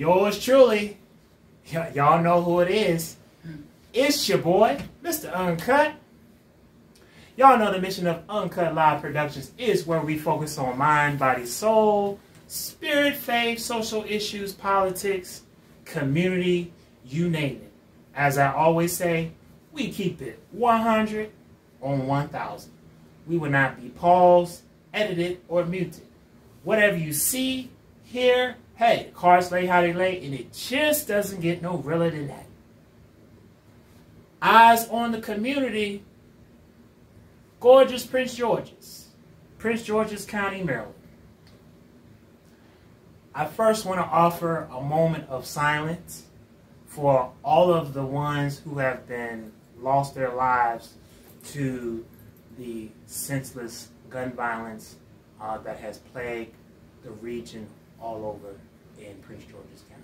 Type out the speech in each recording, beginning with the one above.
yours truly. Y'all know who it is. It's your boy, Mr. Uncut. Y'all know the mission of Uncut Live Productions is where we focus on mind, body, soul, spirit, faith, social issues, politics, community, you name it. As I always say, we keep it 100 on 1,000. We will not be paused, edited, or muted. Whatever you see, hear, hey, the cards lay how they lay, and it just doesn't get no realer than that. Eyes on the community, gorgeous Prince George's County, Maryland. I first want to offer a moment of silence for all of the ones who have been lost their lives to the senseless gun violence that has plagued the region all over in Prince George's County.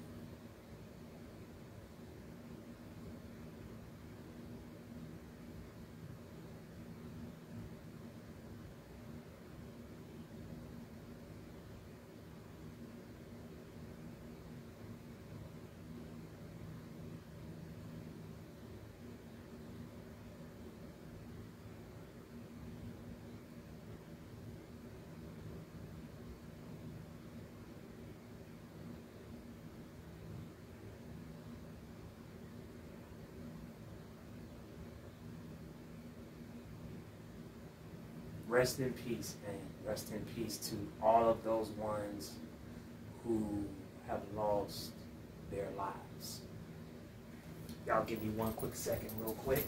Rest in peace, man. Rest in peace to all of those ones who have lost their lives. Y'all give me one quick second real quick.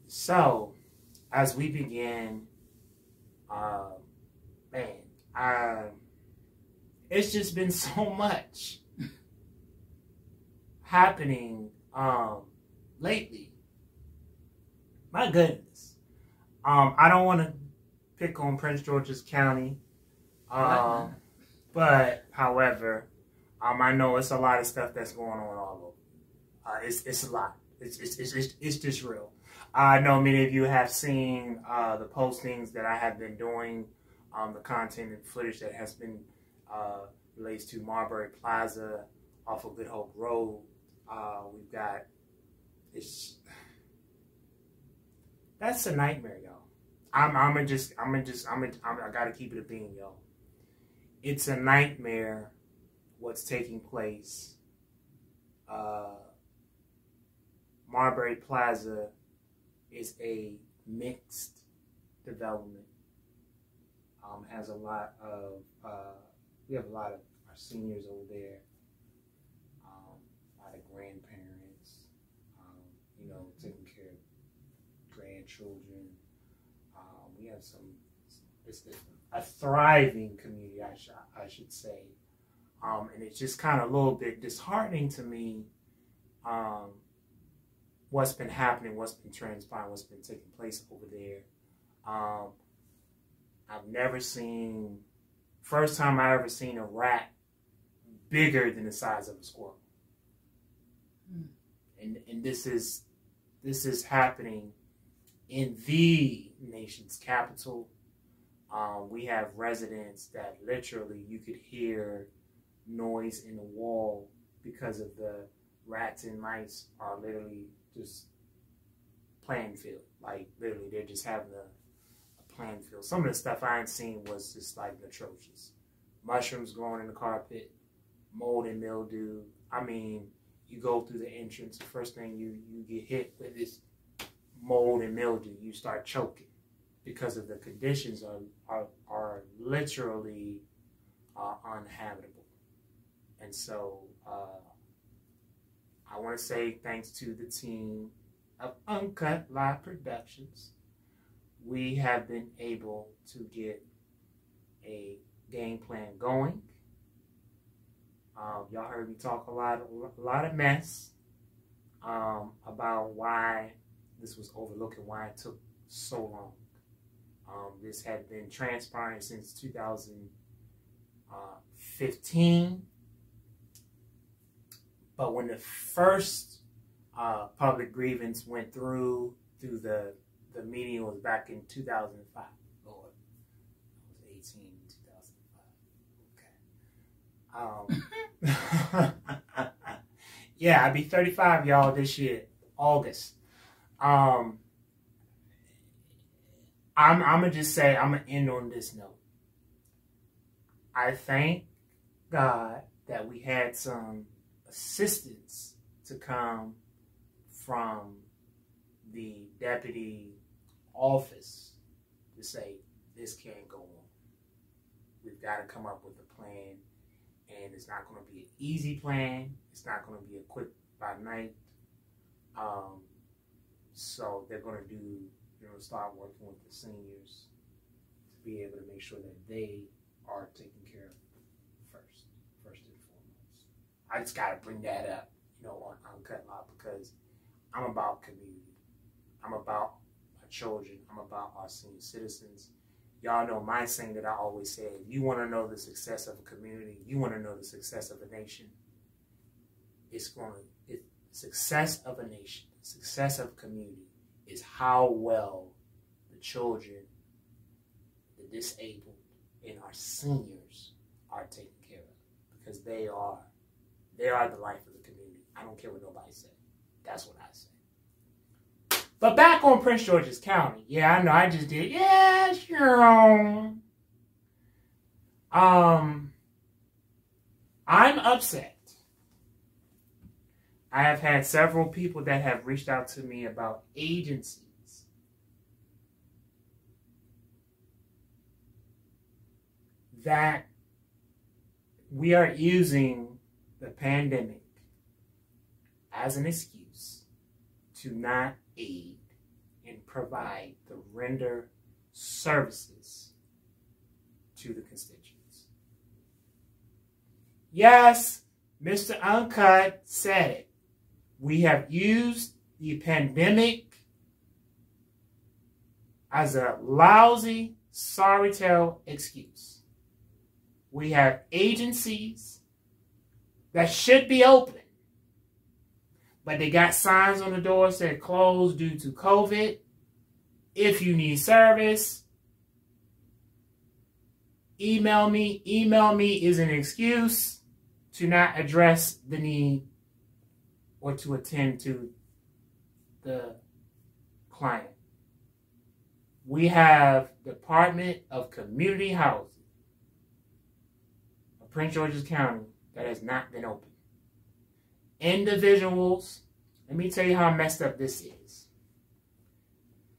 So, as we begin, it's just been so much happening lately. My goodness. I don't want to pick on Prince George's County, but however, I know it's a lot of stuff that's going on all over. It's a lot. It's just real. I know many of you have seen the postings that I have been doing, the content and footage that has been relates to Marbury Plaza off of Good Hope Road. We've got that's a nightmare, y'all. I gotta keep it a bean, y'all. It's a nightmare what's taking place. Marbury Plaza is a mixed development. Has a lot of, we have a lot of our seniors over there, a lot of grandparents, you know, taking care of grandchildren. We have it's a thriving community, I should say. And it's just kind of a little bit disheartening to me, what's been happening, what's been transpiring, what's been taking place over there. I've never seen, first time I ever seen a rat bigger than the size of a squirrel. And this is happening in the nation's capital. We have residents that literally you could hear noise in the wall because of the rats and mice are literally just playing field. Like literally they're just having a playing field. Some of the stuff I ain't seen was just like atrocious. Mushrooms growing in the carpet, mold and mildew. I mean, you go through the entrance, the first thing you get hit with is mold and mildew. You start choking because of the conditions are literally uninhabitable. And so I want to say thanks to the team of Uncut Live Productions. We have been able to get a game plan going. Y'all heard me talk a lot of mess about why this was overlooked and why it took so long. This had been transpiring since 2015. But when the first public grievance went through the meeting, was back in 2005. Lord, I was 18 in 2005. Okay. Yeah, I'll be 35, y'all, this year, August. I'm gonna just say, I'm gonna end on this note. I thank God that we had some assistance to come from the deputy office to say this can't go on. We've got to come up with a plan, and it's not going to be an easy plan. It's not going to be a quick by night. So they're going to start working with the seniors to be able to make sure that they are taken care of first and foremost. I just got to bring that up, on Uncut Law, because I'm about community. I'm about our children. I'm about our senior citizens. Y'all know my saying that I always say, if you want to know the success of a community, you want to know the success of a nation, success of a nation, success of a community is how well the children, the disabled, and our seniors are taken care of, because they are the life of the community. I don't care what nobody says. That's what I say. But back on Prince George's County. Yeah, I know I just did. Yeah, sure. I'm upset. I have had several people that have reached out to me about agencies that we are using the pandemic as an excuse to not aid and provide the render services to the constituents. Yes, Mr. Uncut said it. We have used the pandemic as a lousy, sorry tale excuse. We have agencies that should be open, but they got signs on the door that said closed due to COVID. If you need service, email me. Email me is an excuse to not address the need or to attend to the client. We have Department of Community Housing of Prince George's County that has not been open. Individuals, let me tell you how messed up this is.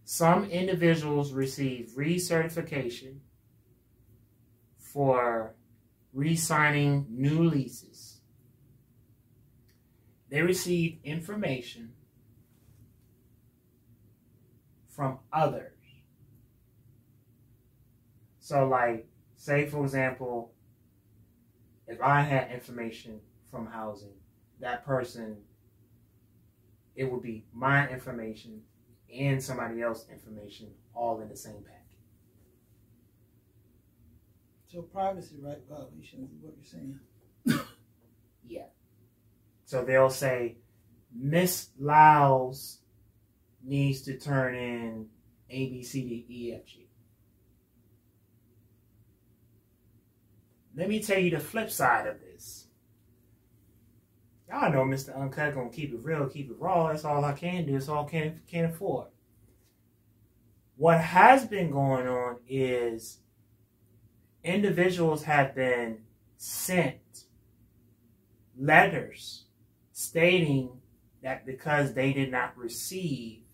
Some individuals receive recertification for re-signing new leases. They receive information from others. So like, say for example, if I had information from housing, that person, it would be my information and somebody else's information all in the same packet. So privacy right violations is what you're saying. Yeah. So they'll say, Miss Lyles needs to turn in A, B, C, D, E, F, G. Let me tell you the flip side of this. Y'all know Mr. Uncut gonna keep it real, keep it raw. That's all I can do. That's all I can afford. What has been going on is individuals have been sent letters stating that because they did not receive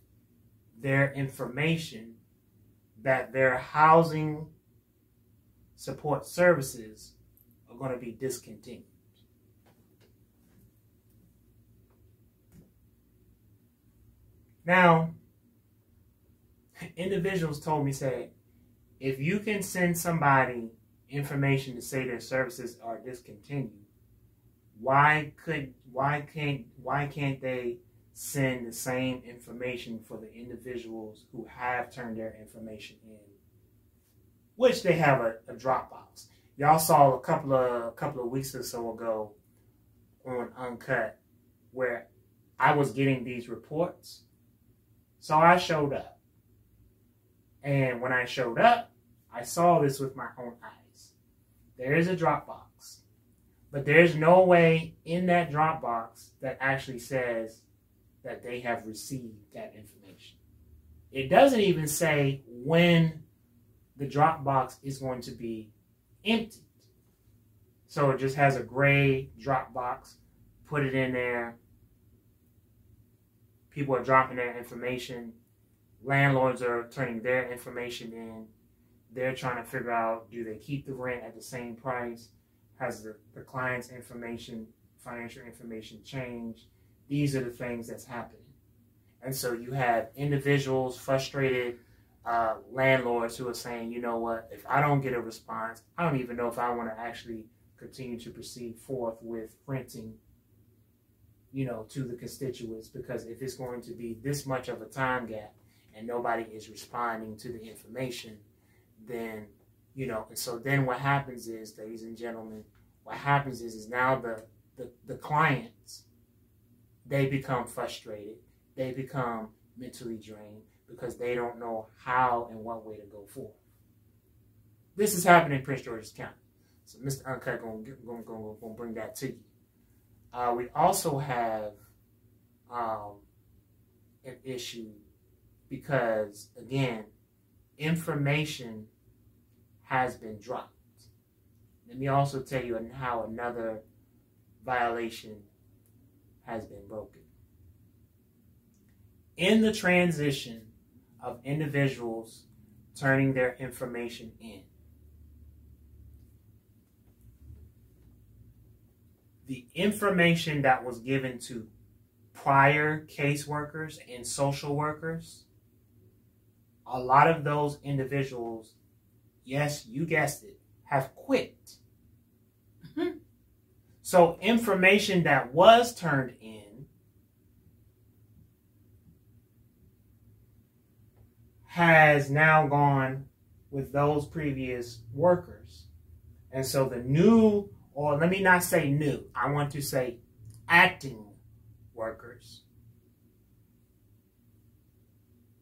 their information, that their housing support services are going to be discontinued. Now, individuals told me, say, if you can send somebody information to say their services are discontinued, why can't they send the same information for the individuals who have turned their information in which they have a Dropbox. Y'all saw a couple of weeks or so ago on Uncut where I was getting these reports. So I showed up. And when I showed up, I saw this with my own eyes. There is a Dropbox. But there's no way in that Dropbox that actually says that they have received that information. It doesn't even say when the Dropbox is going to be emptied. So it just has a gray Dropbox. Put it in there. People are dropping their information. Landlords are turning their information in. They're trying to figure out, do they keep the rent at the same price? Has the client's information, financial information changed? These are the things that's happening. And so you have individuals, frustrated landlords who are saying, you know what, if I don't get a response, I don't even know if I want to actually continue to proceed forth with renting, you know, to the constituents, because if it's going to be this much of a time gap and nobody is responding to the information, then, you know, and so then what happens is, ladies and gentlemen, what happens is now the clients, they become frustrated. They become mentally drained because they don't know how and what way to go forward. This is happening in Prince George's County. So Mr. Uncut gonna bring that to you. We also have an issue because, again, information has been dropped. Let me also tell you how another violation has been broken. In the transition of individuals turning their information in, the information that was given to prior caseworkers and social workers, a lot of those individuals, yes, you guessed it, have quit. So information that was turned in has now gone with those previous workers. And so the new, or let me not say new, I want to say acting workers,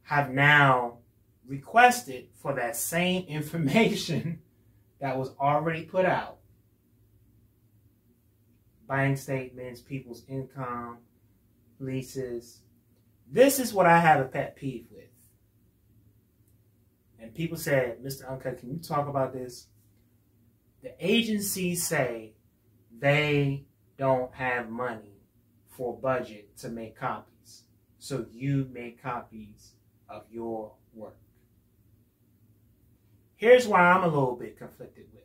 have now requested for that same information that was already put out. Bank statements, people's income, leases. This is what I have a pet peeve with. And people said, Mr. Uncut, can you talk about this? The agencies say they don't have money for budget to make copies. So you make copies of your work. Here's why I'm a little bit conflicted with.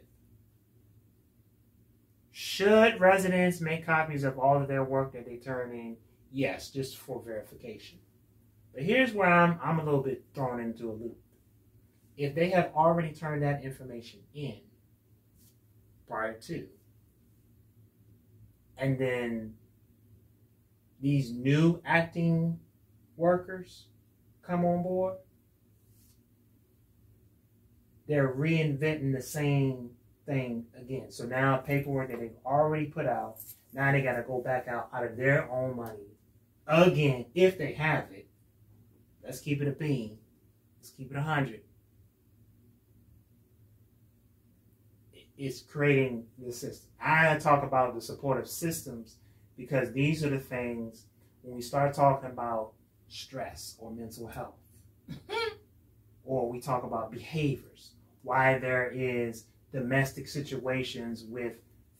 Should residents make copies of all of their work that they turn in? Yes, just for verification. But here's where I'm a little bit thrown into a loop. If they have already turned that information in prior to, and then these new acting workers come on board, they're reinventing the same thing again. So now paperwork that they've already put out, now they got to go back out of their own money again, if they have it. Let's keep it a bean. Let's keep it 100. It's creating the system. I talk about the supportive systems because these are the things when we start talking about stress or mental health, or we talk about behaviors, why there is domestic situations with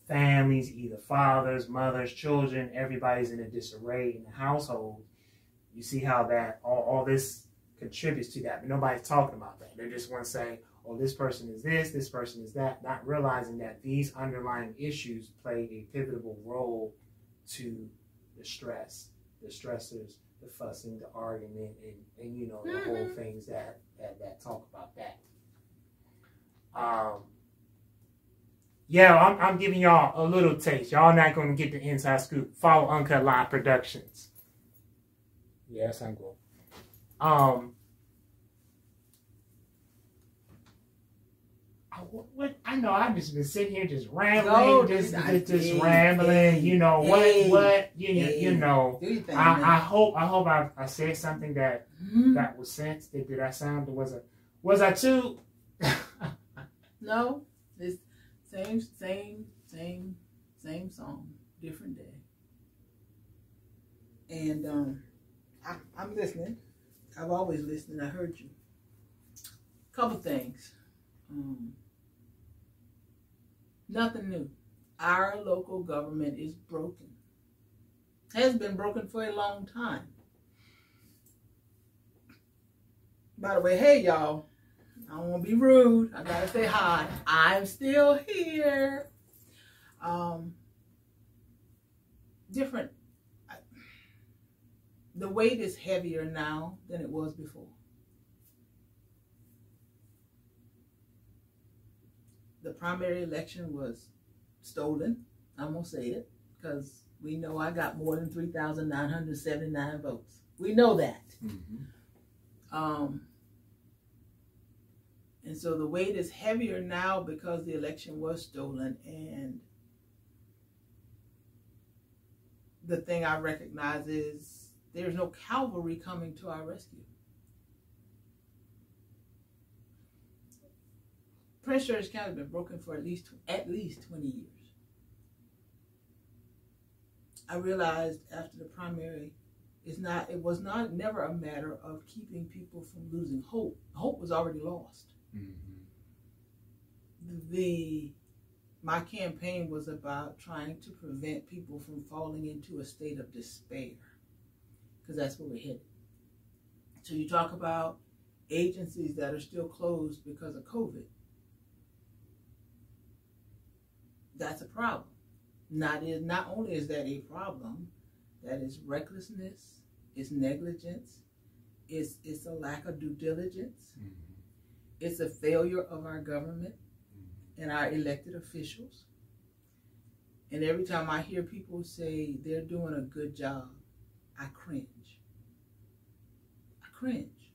families, either fathers, mothers, children, everybody's in a disarray in the household. You see how that all this contributes to that, but nobody's talking about that. They just want to say, oh, this person is this person is that, not realizing that these underlying issues play a pivotal role to the stress, the stressors, the fussing, the argument, and you know, the whole things that talk about that. Yeah, I'm giving y'all a little taste. Y'all not going to get the inside scoop. Follow Uncut Live Productions. Yes, I'm going. what I know I've just been sitting here just rambling, just rambling. You know what? You know. I hope I said something that that was sense. Did I sound? Was I too? No, it's same song, different day. And I'm listening. I've always listened. I heard you. Couple things. Nothing new. Our local government is broken. Has been broken for a long time. By the way, hey y'all, I don't want to be rude. I gotta say hi. I'm still here. Different. The weight is heavier now than it was before. The primary election was stolen. I'm going to say it because we know I got more than 3,979 votes. We know that. And so the weight is heavier now because the election was stolen. And the thing I recognize is there's no cavalry coming to our rescue. Prince George's County has been broken for at least 20 years. I realized after the primary, it was never a matter of keeping people from losing hope. Hope was already lost. My campaign was about trying to prevent people from falling into a state of despair, because that's where we're headed. So you talk about agencies that are still closed because of COVID. That's a problem. Not only is that a problem, that is recklessness, it's negligence, it's a lack of due diligence, it's a failure of our government and our elected officials. And every time I hear people say they're doing a good job, I cringe. I cringe.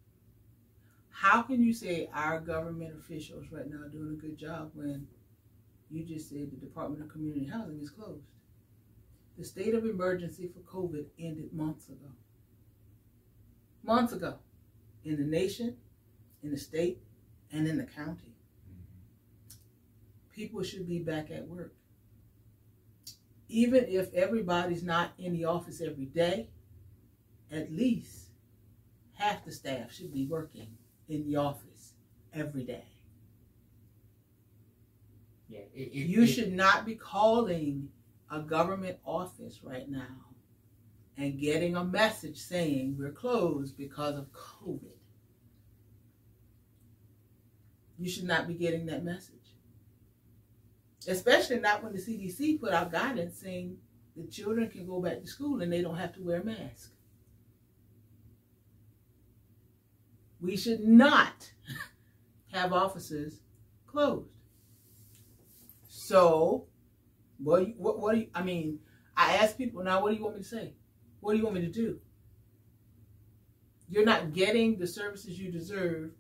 How can you say our government officials right now are doing a good job when you just said the Department of Community Housing is closed? The state of emergency for COVID ended months ago. Months ago. In the nation, in the state, and in the county. People should be back at work. Even if everybody's not in the office every day, at least half the staff should be working in the office every day. Yeah, you should not be calling a government office right now and getting a message saying we're closed because of COVID. You should not be getting that message. Especially not when the CDC put out guidance saying the children can go back to school and they don't have to wear a mask. We should not have offices closed. So, what do you, I mean, I ask people now, what do you want me to say? What do you want me to do? You're not getting the services you deserve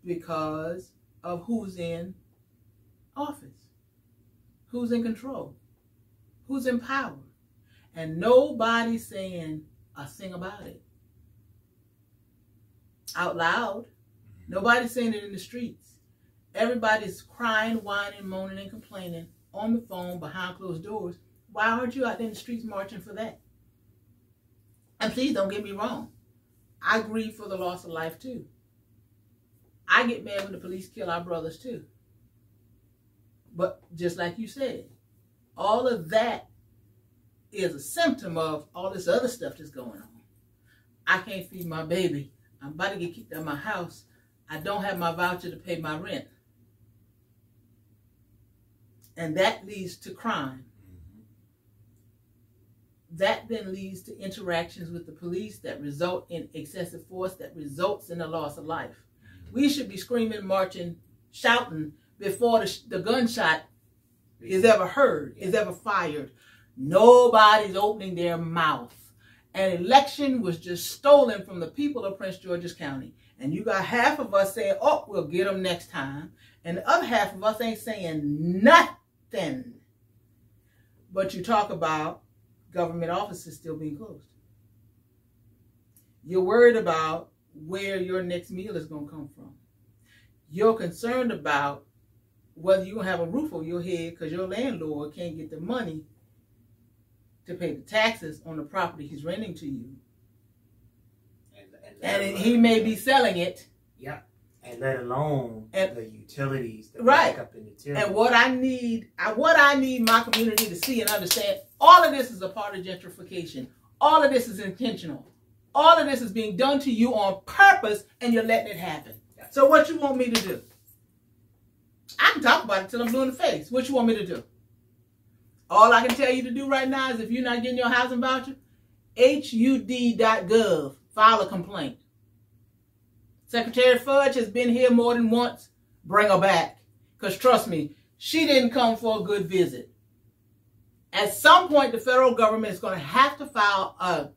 because of who's in office, who's in control, who's in power. And nobody's saying a thing about it out loud. Nobody's saying it in the streets. Everybody's crying, whining, moaning, and complaining on the phone behind closed doors. Why aren't you out there in the streets marching for that? And please don't get me wrong. I grieve for the loss of life too. I get mad when the police kill our brothers too. But just like you said, all of that is a symptom of all this other stuff that's going on. I can't feed my baby. I'm about to get kicked out of my house. I don't have my voucher to pay my rent. And that leads to crime. That then leads to interactions with the police that result in excessive force that results in the loss of life. We should be screaming, marching, shouting before the gunshot is ever heard, is ever fired. Nobody's opening their mouth An election was just stolen from the people of Prince George's County. And you got half of us saying, oh, we'll get them next time. And the other half of us ain't saying nothing. But you talk about government offices still being closed. You're worried about where your next meal is going to come from. You're concerned about whether you're going to have a roof over your head because your landlord can't get the money to pay the taxes on the property he's renting to you. And he may be selling it. Yeah. And let alone the utilities that right. back up in the utilities. And what I need my community to see and understand, all of this is a part of gentrification. All of this is intentional. All of this is being done to you on purpose, and you're letting it happen. Yeah. So what you want me to do? I can talk about it till I'm blue in the face. What you want me to do? All I can tell you to do right now is if you're not getting your housing voucher, HUD.gov, file a complaint. Secretary Fudge has been here more than once. Bring her back. Because trust me, she didn't come for a good visit. At some point, the federal government is going to have to file a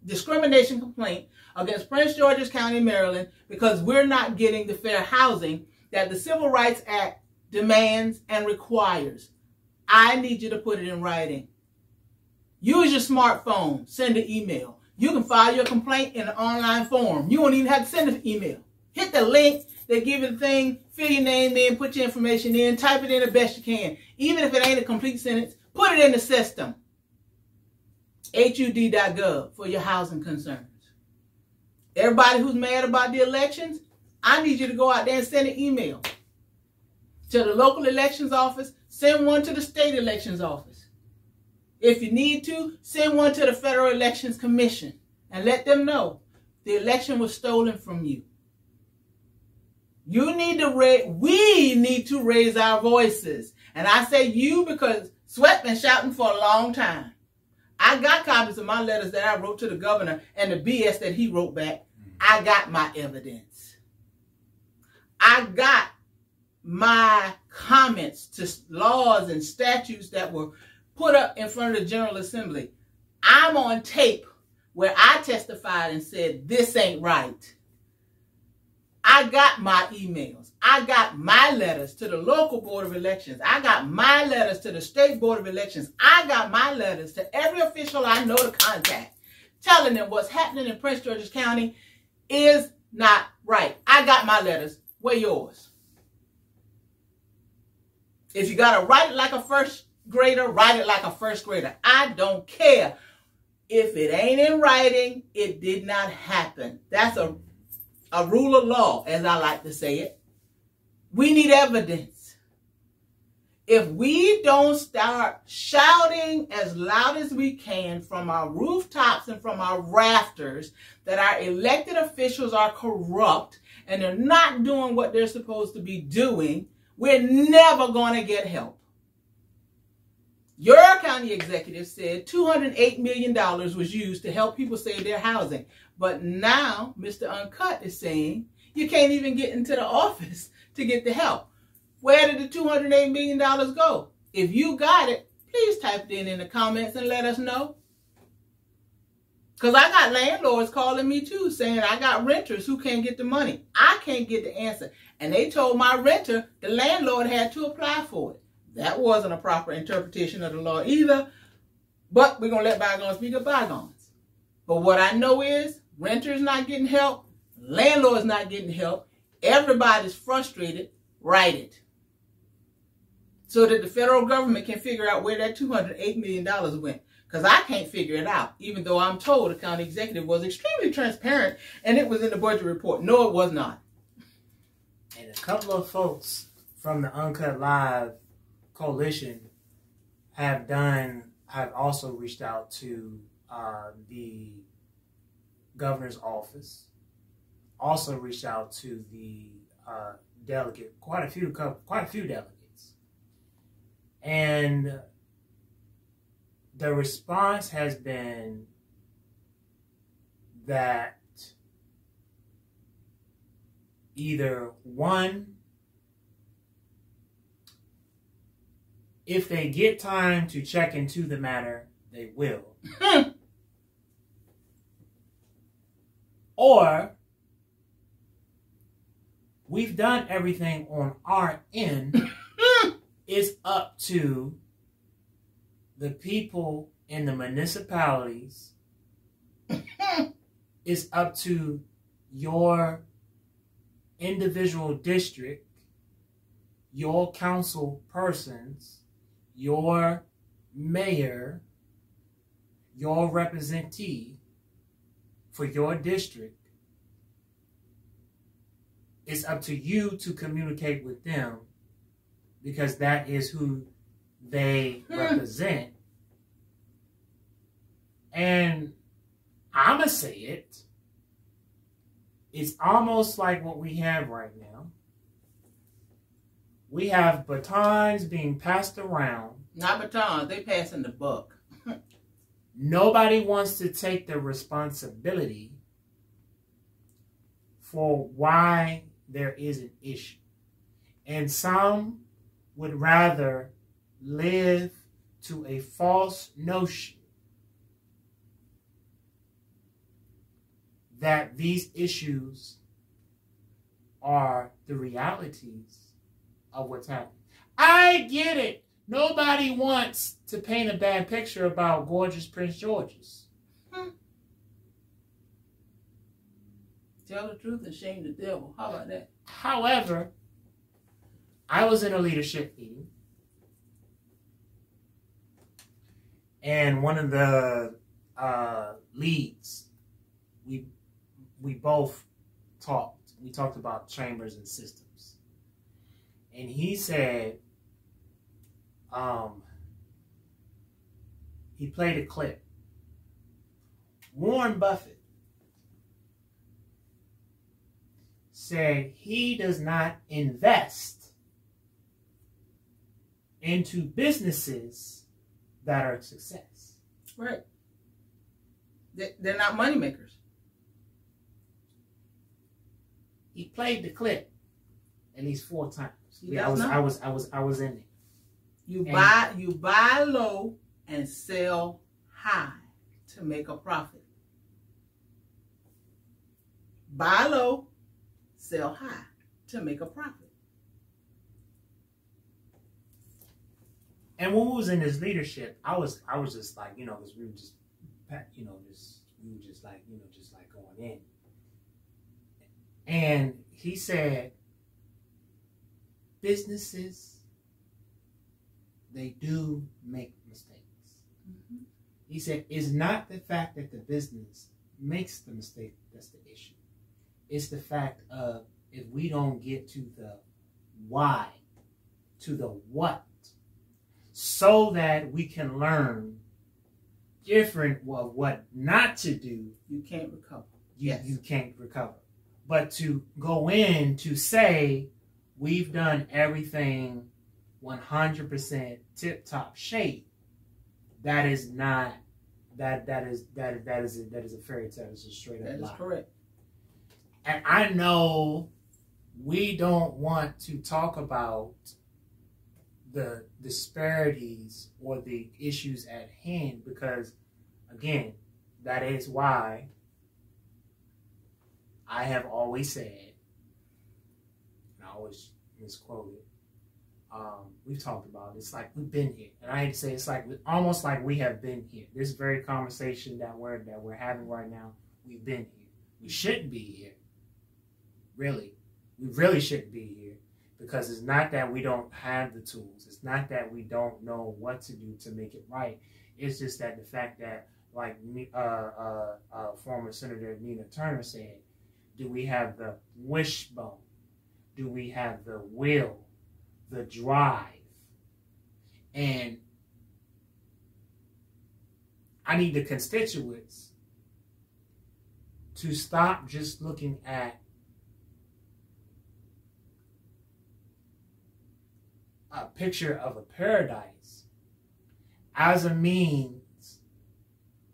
discrimination complaint against Prince George's County, Maryland, because we're not getting the fair housing that the Civil Rights Act demands and requires. I need you to put it in writing. Use your smartphone. Send an email. You can file your complaint in an online form. You won't even have to send an email. Hit the link. They give you the thing. Fill your name in. Put your information in. Type it in the best you can. Even if it ain't a complete sentence, put it in the system. HUD.gov for your housing concerns. Everybody who's mad about the elections, I need you to go out there and send an email to the local elections office. Send one to the state elections office. If you need to, send one to the Federal Elections Commission and let them know the election was stolen from you. We need to raise our voices. And I say you because Sweat been shouting for a long time. I got copies of my letters that I wrote to the governor and the BS that he wrote back. I got my evidence. I got my comments to laws and statutes that were put up in front of the General Assembly. I'm on tape where I testified and said, this ain't right. I got my emails. I got my letters to the local board of elections. I got my letters to the state board of elections. I got my letters to every official I know to contact, telling them what's happening in Prince George's County is not right. I got my letters. Where yours? If you got to write it like a first grader, write it like a first grader. I don't care. If it ain't in writing, it did not happen. That's a rule of law, as I like to say it. We need evidence. If we don't start shouting as loud as we can from our rooftops and from our rafters that our elected officials are corrupt and they're not doing what they're supposed to be doing, we're never going to get help. Your county executive said $208 million was used to help people save their housing. But now Mr. Uncut is saying you can't even get into the office to get the help. Where did the $208 million go? If you got it, please type it in the comments and let us know. Because I got landlords calling me too saying I got renters who can't get the money. I can't get the answer. And they told my renter the landlord had to apply for it. That wasn't a proper interpretation of the law either. But we're going to let bygones be good bygones. But what I know is renters not getting help. Landlords not getting help. Everybody's frustrated. Write it. So that the federal government can figure out where that $208 million went. Because I can't figure it out, even though I'm told the county executive was extremely transparent and it was in the budget report. No, it was not. And a couple of folks from the Uncut Live coalition have also reached out to the governor's office, also reached out to the delegate, quite a few delegates. And the response has been that either one, if they get time to check into the matter, they will. Or we've done everything on our end. It's up to the people in the municipalities. It's up to your individual district, your council persons, your mayor, your representative for your district. It's up to you to communicate with them because that is who they represent. And I'm going to say it. It's almost like what we have right now. We have batons being passed around. Not batons, they passing the buck. Nobody wants to take the responsibility for why there is an issue. And some would rather live to a false notion that these issues are the realities of what's happening. I get it. Nobody wants to paint a bad picture about gorgeous Prince George's. Tell the truth and shame the devil. How about that? However, I was in a leadership meeting, and one of the leads, we both talked. We talked about chambers and systems, and he said, he played a clip. Warren Buffett said he does not invest into businesses that are a success. Right. They're not money makers. He played the clip at least 4 times. Yeah, I was in it. You buy low and sell high to make a profit. Buy low, sell high to make a profit. And when we was in his leadership, I was just like, because we were just, just like going in. And he said, businesses, they do make mistakes. Mm-hmm. He said, it's not the fact that the business makes the mistake that's the issue. It's the fact of if we don't get to the why, to the what, so that we can learn different what not to do. You can't recover. You can't recover. But to go in to say we've done everything 100% tip-top shape, that is not that is a fairy tale. It's a straight up lie. That is correct. And I know we don't want to talk about the disparities or the issues at hand because, again, that is why I have always said, and I always misquote it, we've talked about it. It's like we've been here. And I hate to say it's like almost like we have been here. This very conversation that we're having right now, we've been here. We shouldn't be here. Really. We really shouldn't be here because it's not that we don't have the tools. It's not that we don't know what to do to make it right. It's just that the fact that, like former Senator Nina Turner said, do we have the wishbone? Do we have the will, the drive? And I need the constituents to stop just looking at a picture of a paradise as a means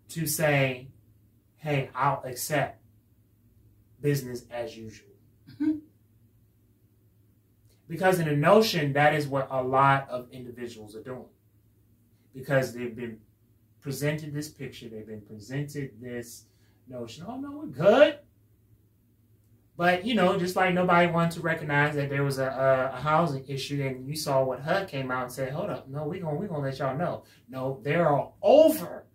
to say, hey, I'll accept business as usual. Because in the notion, that is what a lot of individuals are doing. Because they've been presented this picture, they've been presented this notion, oh no, we're good. But, you know, just like nobody wanted to recognize that there was a housing issue, and you saw what HUD came out and said, hold up, no, we're gonna let y'all know. No, there are over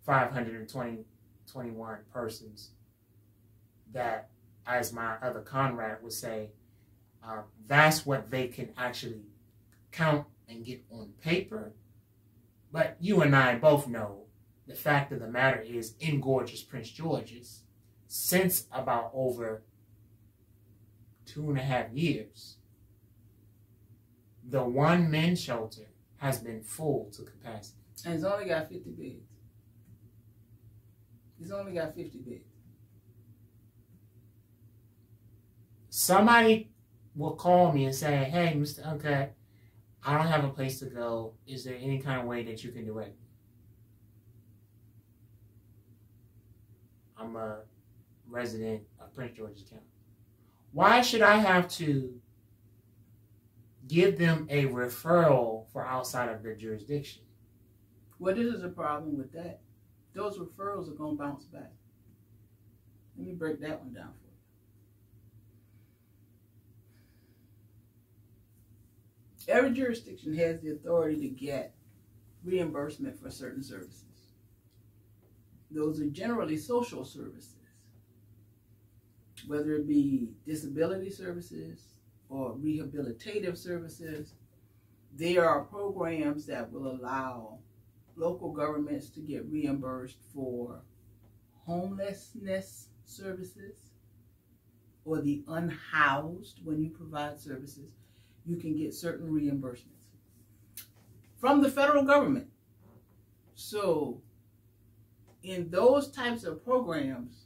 521 persons that, as my other comrade would say, that's what they can actually count and get on paper. But you and I both know the fact of the matter is, in gorgeous Prince George's, since about over 2.5 years, the one men's shelter has been full to capacity. And it's only got 50 beds. It's only got 50 beds. Somebody will call me and say, hey, Mr. Uncut, I don't have a place to go. Is there any kind of way that you can direct me? I'm a resident of Prince George's County. Why should I have to give them a referral for outside of their jurisdiction? Well, this is a problem with that. Those referrals are going to bounce back. Let me break that one down for you. Every jurisdiction has the authority to get reimbursement for certain services. Those are generally social services, whether it be disability services or rehabilitative services. There are programs that will allow local governments to get reimbursed for homelessness services or the unhoused. When you provide services, you can get certain reimbursements from the federal government. So in those types of programs,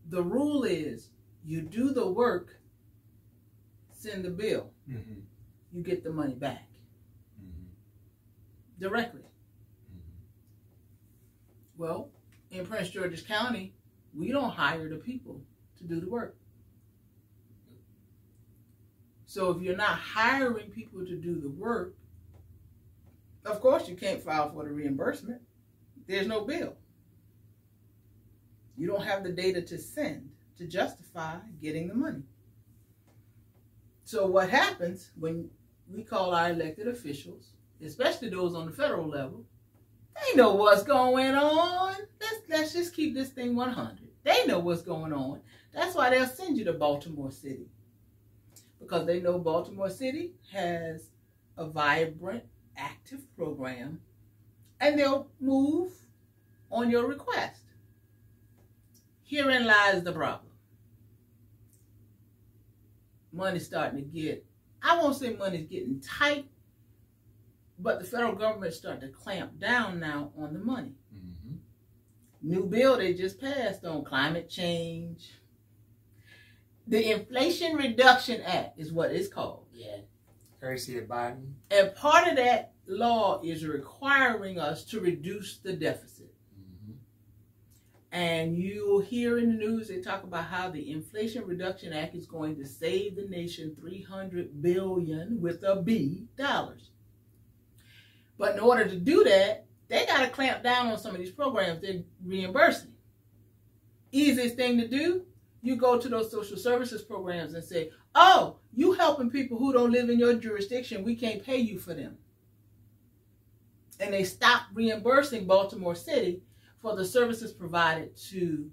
the rule is you do the work, send the bill. Mm-hmm. You get the money back. Mm-hmm. Directly. Mm-hmm. Well, in Prince George's County, we don't hire the people to do the work. So if you're not hiring people to do the work, of course you can't file for the reimbursement. There's no bill. You don't have the data to send to justify getting the money. So what happens when we call our elected officials, especially those on the federal level, they know what's going on. Let's just keep this thing 100. They know what's going on. That's why they'll send you to Baltimore City. Because they know Baltimore City has a vibrant, active program, and they'll move on your request. Herein lies the problem. Money's starting to get, I won't say money's getting tight, but the federal government's starting to clamp down now on the money. Mm-hmm. New bill they just passed on climate change. The Inflation Reduction Act is what it's called. Yeah. Courtesy of Biden. And part of that law is requiring us to reduce the deficit. Mm-hmm. And you'll hear in the news, they talk about how the Inflation Reduction Act is going to save the nation $300 billion with a B dollars. But in order to do that, they got to clamp down on some of these programs they're reimbursing. Easiest thing to do, you go to those social services programs and say, oh, you helping people who don't live in your jurisdiction, we can't pay you for them. And they stop reimbursing Baltimore City for the services provided to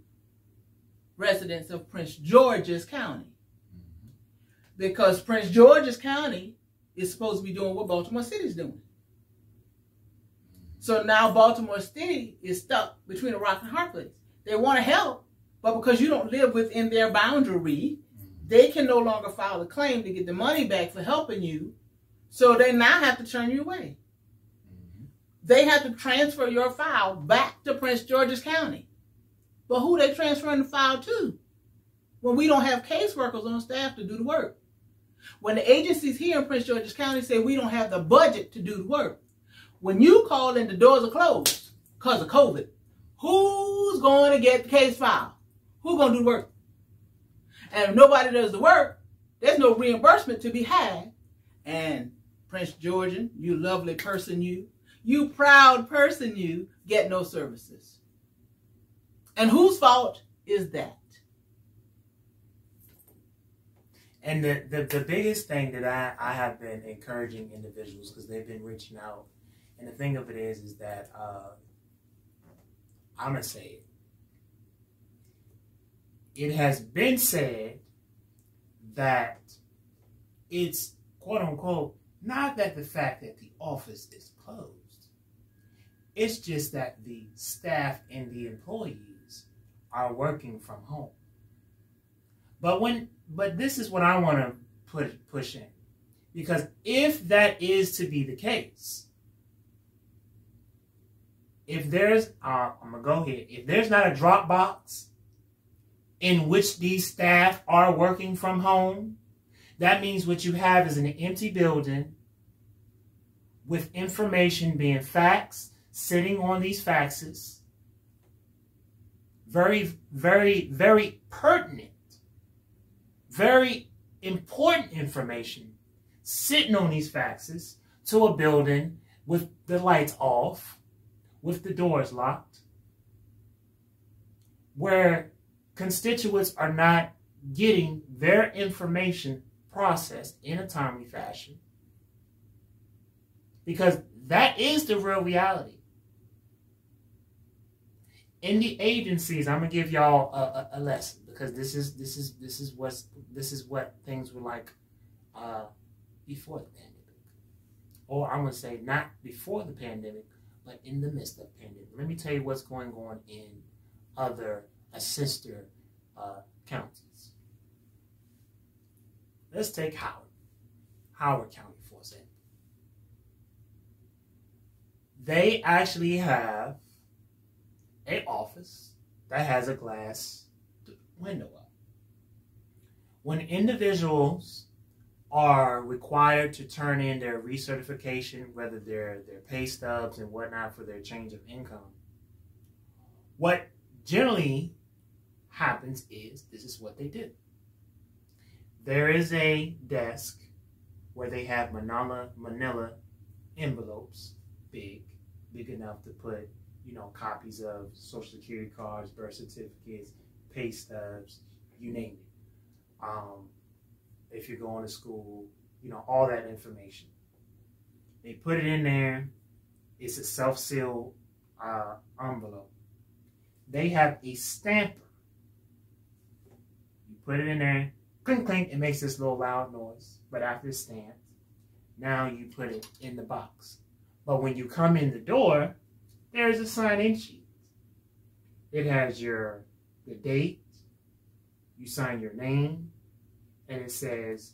residents of Prince George's County. Mm-hmm. Because Prince George's County is supposed to be doing what Baltimore City is doing. So now Baltimore City is stuck between a rock and a hard place. They want to help, but because you don't live within their boundary, they can no longer file a claim to get the money back for helping you. So they now have to turn you away. Mm-hmm. They have to transfer your file back to Prince George's County. But who they transferring the file to? When we don't have caseworkers on staff to do the work. When the agencies here in Prince George's County say we don't have the budget to do the work. When you call and the doors are closed because of COVID, who's going to get the case file? Who's going to do the work? And if nobody does the work, there's no reimbursement to be had. And Prince Georgian, you lovely person, you proud person, you get no services. And whose fault is that? And the biggest thing that I have been encouraging individuals, because they've been reaching out, and the thing of it is that I'm going to say it. It has been said that it's, quote unquote, not that the fact that the office is closed. It's just that the staff and the employees are working from home. But this is what I want to push in. Because if that is to be the case, if there's, I'm going to go here, if there's not a Dropbox in which these staff are working from home, that means what you have is an empty building with information being faxed, sitting on these faxes. Very, very, very pertinent, very important information sitting on these faxes to a building with the lights off, with the doors locked, where constituents are not getting their information processed in a timely fashion. Because that is the real reality. In the agencies, I'm gonna give y'all a lesson, because this is what things were like before the pandemic, or I'm gonna say not before the pandemic, but in the midst of the pandemic. Let me tell you what's going on in other sister counties. Let's take Howard County for example. They actually have an office that has a glass window up. When individuals are required to turn in their recertification, whether their pay stubs and whatnot for their change of income, what generally happens is this is what they do. There is a desk where they have manila envelopes, big enough to put, copies of Social Security cards, birth certificates, pay stubs, you name it. If you're going to school, all that information. They put it in there. It's a self-sealed envelope. They have a stamper. You put it in there, clink, clink, it makes this little loud noise. But after it's stamped, now you put it in the box. But when you come in the door, there's a sign-in sheet. It has the date, you sign your name, and it says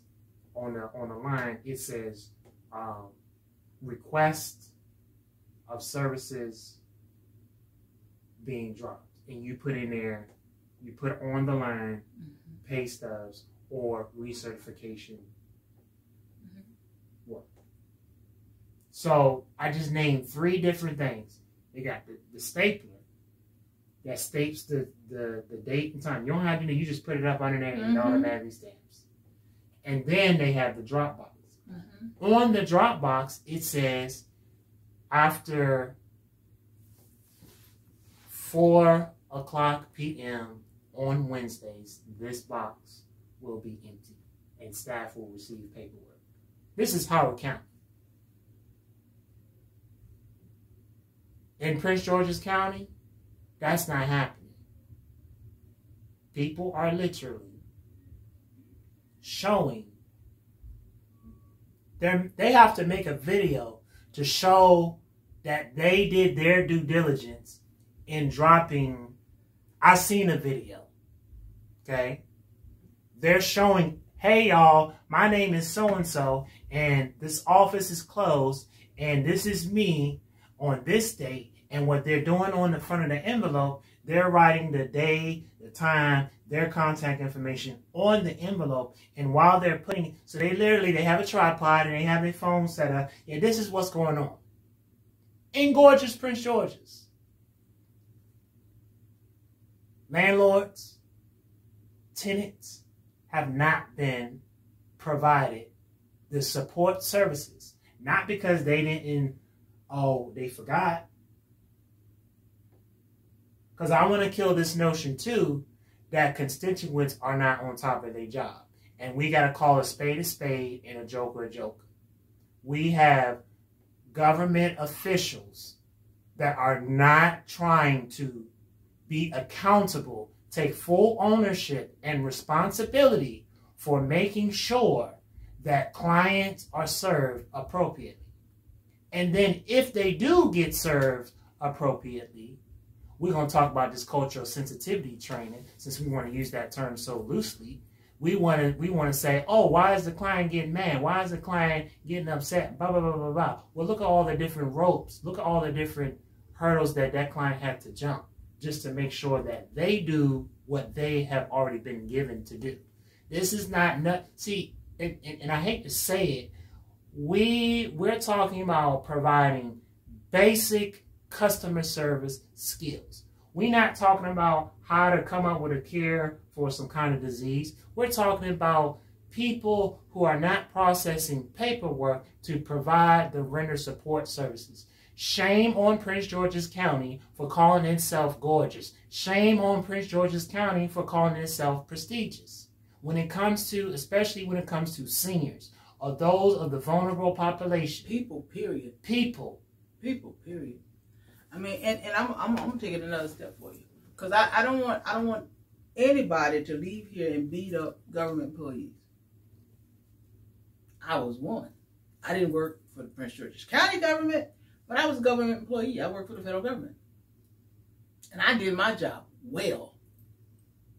on the line, it says request of services being dropped. And you put in there, you put on the line pay stubs or recertification work. So I just named 3 different things. They got the stapler that staples the date and time. You don't have to, you just put it up under there and it automatically stamps. And then they have the Dropbox. On the Dropbox, it says after 4:00 p.m. on Wednesdays, this box will be empty and staff will receive paperwork. This is Howard County. In Prince George's County, that's not happening. People are literally showing them. They have to make a video to show that they did their due diligence in dropping. I seen a video. Okay? They're showing, hey y'all, my name is so-and-so, and this office is closed, and this is me on this date. And what they're doing on the front of the envelope, they're writing the day, the time, their contact information on the envelope. And while they're putting, so they have a tripod and they have their phone set up. And this is what's going on in gorgeous Prince George's. Landlords, tenants have not been provided the support services. Not because they didn't, they forgot. Because I want to kill this notion, too, that constituents are not on top of their job. And we got to call a spade and a joker a joker. We have government officials that are not trying to be accountable, take full ownership and responsibility for making sure that clients are served appropriately. And then if they do get served appropriately, we're going to talk about this cultural sensitivity training, since we want to use that term so loosely. We want to say, oh, why is the client getting mad? Why is the client getting upset? Blah, blah, blah, blah, blah. Well, look at all the different ropes. Look at all the different hurdles that client had to jump just to make sure that they do what they have already been given to do. This is not see, and I hate to say it, we're talking about providing basic customer service skills. We're not talking about how to come up with a cure for some kind of disease. We're talking about people who are not processing paperwork to provide the render support services. Shame on Prince George's County for calling itself gorgeous. Shame on Prince George's County for calling itself prestigious. When it comes to, especially when it comes to seniors or those of the vulnerable population. People, period. People, period. I mean, and I'm gonna take it another step for you, because I don't want anybody to leave here and beat up government employees. I was one. I didn't work for the Prince George's County government, but I was a government employee. I worked for the federal government, and I did my job well.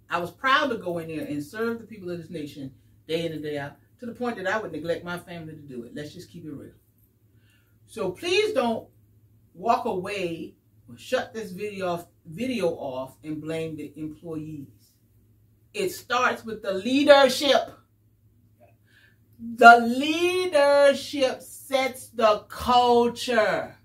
I was proud to go in there and serve the people of this nation day in and day out, to the point that I would neglect my family to do it. Let's just keep it real. So please don't walk away or shut this video off and blame the employees. It starts with the leadership. The leadership sets the culture.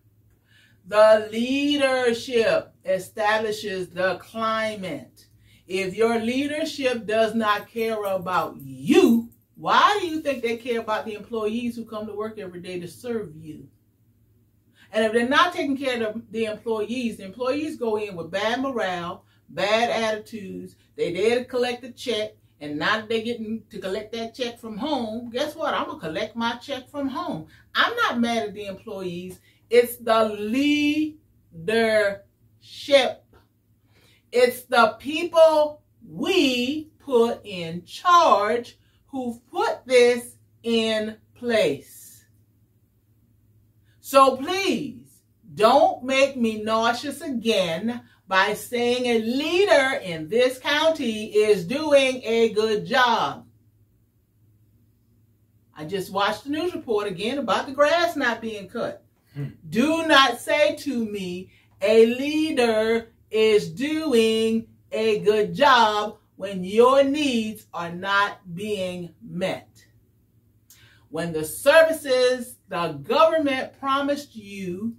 The leadership establishes the climate. If your leadership does not care about you, why do you think they care about the employees who come to work every day to serve you? And if they're not taking care of the employees go in with bad morale, bad attitudes. They there to collect a check, and now that they're getting to collect that check from home, guess what? I'm going to collect my check from home. I'm not mad at the employees. It's the leadership. It's the people we put in charge who've put this in place. So please, don't make me nauseous again by saying a leader in this county is doing a good job. I just watched the news report again about the grass not being cut. Do not say to me a leader is doing a good job when your needs are not being met. When the services the government promised you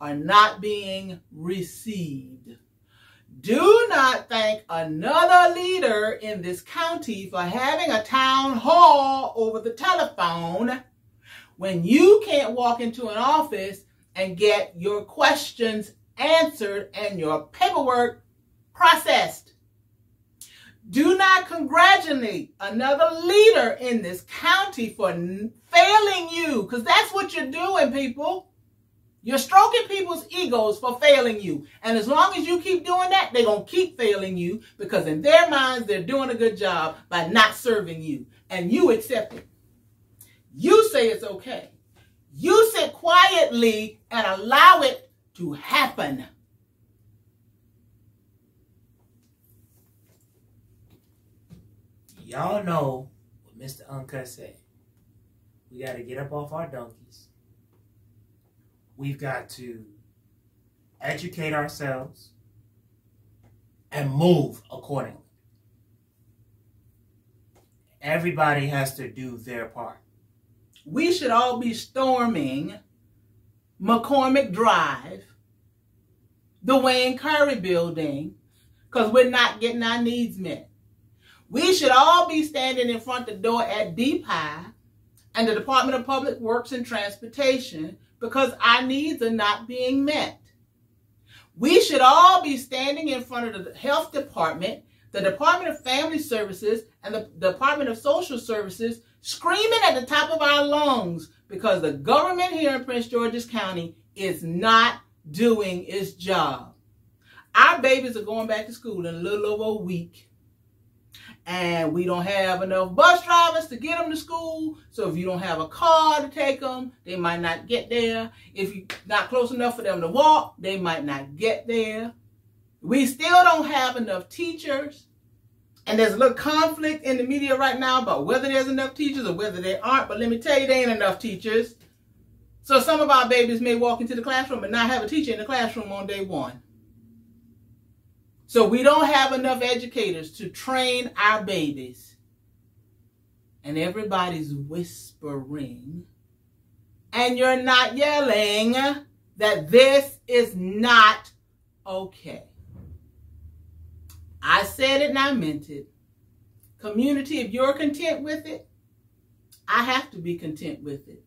are not being received. Do not thank another leader in this county for having a town hall over the telephone when you can't walk into an office and get your questions answered and your paperwork processed. Do not congratulate another leader in this county for failing you, because that's what you're doing, people. You're stroking people's egos for failing you. And as long as you keep doing that, they're going to keep failing you, because in their minds, they're doing a good job by not serving you. And you accept it. You say it's okay. You sit quietly and allow it to happen. Y'all know what Mr. Uncut said. We got to get up off our donkeys. We've got to educate ourselves and move accordingly. Everybody has to do their part. We should all be storming McCormick Drive, the Wayne Curry building, because we're not getting our needs met. We should all be standing in front of the door at DPI and the Department of Public Works and Transportation because our needs are not being met. We should all be standing in front of the health department, the Department of Family Services and the Department of Social Services screaming at the top of our lungs because the government here in Prince George's County is not doing its job. Our babies are going back to school in a little over a week. And we don't have enough bus drivers to get them to school. So if you don't have a car to take them, they might not get there. If you're not close enough for them to walk, they might not get there. We still don't have enough teachers. And there's a little conflict in the media right now about whether there's enough teachers or whether there aren't. But let me tell you, there ain't enough teachers. So some of our babies may walk into the classroom and not have a teacher in the classroom on day one. So we don't have enough educators to train our babies. And everybody's whispering. And you're not yelling that this is not okay. I said it and I meant it. Community, if you're content with it, I have to be content with it.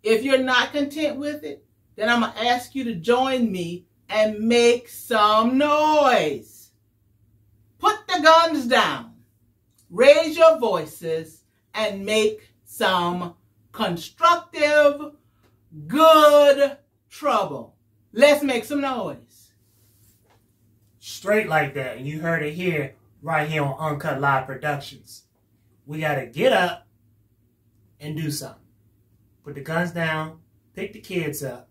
If you're not content with it, then I'm going to ask you to join me and make some noise. Put the guns down. Raise your voices and make some constructive, good trouble. Let's make some noise. Straight like that. And you heard it here, right here on Uncut Live Productions. We got to get up and do something. Put the guns down. Pick the kids up.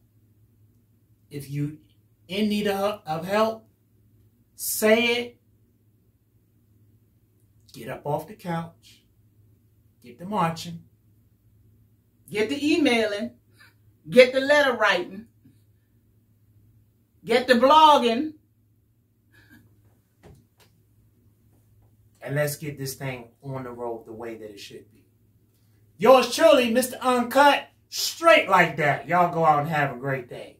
If you in need of help, say it. Get up off the couch. Get to marching. Get to emailing. Get the letter writing. Get to blogging. And let's get this thing on the road the way that it should be. Yours truly, Mr. Uncut, straight like that. Y'all go out and have a great day.